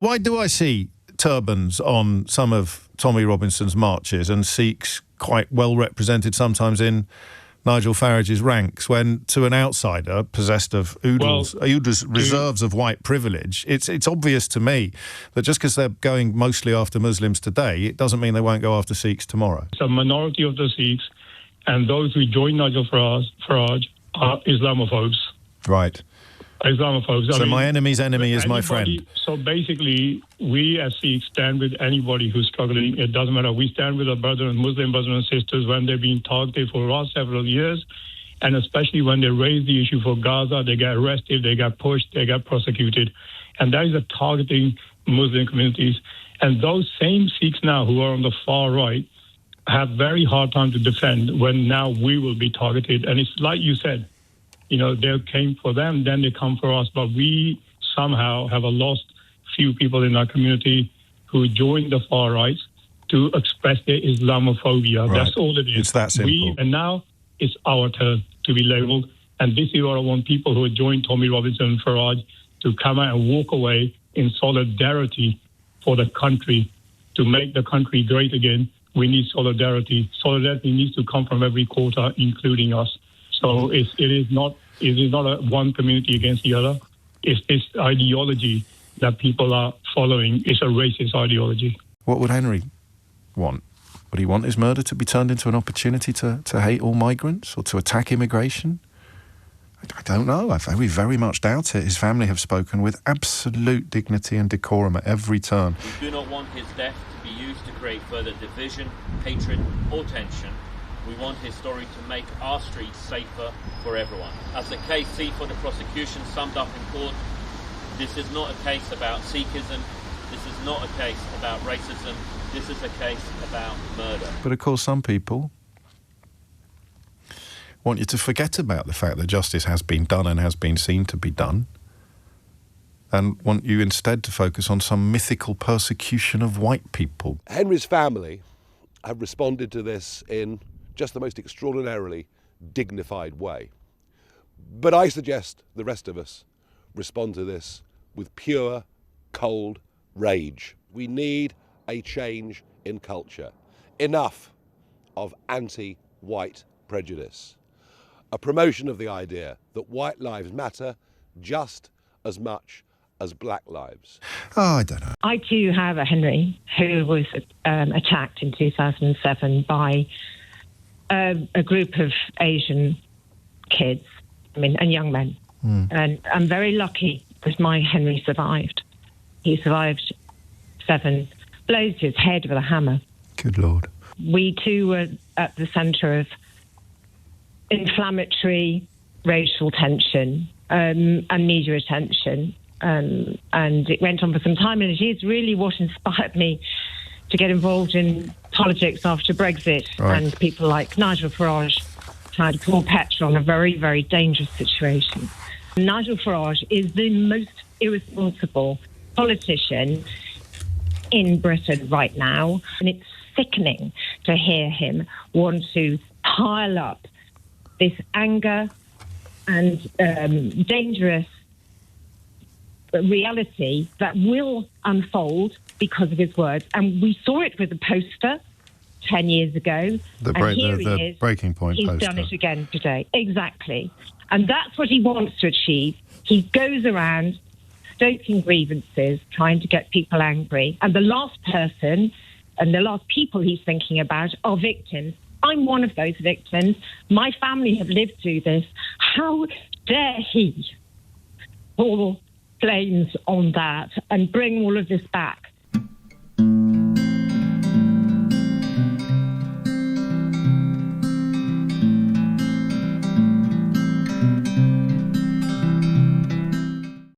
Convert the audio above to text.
Why do I see turbans on some of Tommy Robinson's marches and Sikhs quite well represented sometimes in Nigel Farage's ranks, when to an outsider possessed of oodles reserves of white privilege, it's obvious to me that just because they're going mostly after Muslims today, it doesn't mean they won't go after Sikhs tomorrow. A minority of the Sikhs and those who join Nigel Farage are Islamophobes. Right. Islamophobes. So my enemy's enemy is my friend. So basically, we as Sikhs stand with anybody who's struggling. It doesn't matter. We stand with our Muslim brothers and sisters when they're being targeted for the last several years, and especially when they raise the issue for Gaza, they get arrested, they get pushed, they get prosecuted. And that is a targeting Muslim communities. And those same Sikhs now who are on the far right have very hard time to defend when now we will be targeted. And it's like you said, they came for them, then they come for us. But we somehow have a lost few people in our community who joined the far right to express their Islamophobia. Right. That's all it is. It's that simple. And now it's our turn to be labelled. And this is what I want people who joined Tommy Robinson and Farage to come out and walk away in solidarity for the country, to make the country great again. We need solidarity. Solidarity needs to come from every quarter, including us. So it is not a one community against the other. It's this ideology that people are following. It's a racist ideology. What would Henry want? Would he want his murder to be turned into an opportunity to hate all migrants or to attack immigration? I don't know. I very, very much doubt it. His family have spoken with absolute dignity and decorum at every turn. We do not want his death to be used to create further division, hatred or tension. We want his story to make our streets safer for everyone. As the case C for the prosecution summed up in court, this is not a case about Sikhism, this is not a case about racism, this is a case about murder. But of course some people want you to forget about the fact that justice has been done and has been seen to be done, and want you instead to focus on some mythical persecution of white people. Henry's family have responded to this in just the most extraordinarily dignified way. But I suggest the rest of us respond to this with pure, cold rage. We need a change in culture. Enough of anti-white prejudice. A promotion of the idea that white lives matter just as much as black lives. Oh, I don't know. I too have a Henry who was attacked in 2007 by a group of Asian kids, and young men. And I'm very lucky that my Henry survived. He survived 7 blows to his head with a hammer. Good Lord. We too were at the centre of inflammatory racial tension and media attention. And it went on for some time, and it is really what inspired me to get involved in politics after Brexit. Right. And people like Nigel Farage tried to pour petrol on a very, very dangerous situation. Nigel Farage is the most irresponsible politician in Britain right now, and it's sickening to hear him want to pile up this anger and dangerous reality that will unfold because of his words. And we saw it with the poster 10 years ago. The breaking point he's poster. He's done it again today. Exactly. And that's what he wants to achieve. He goes around stoking grievances, trying to get people angry. And the last person and the last people he's thinking about are victims. I'm one of those victims. My family have lived through this. How dare he pour flames on that and bring all of this back?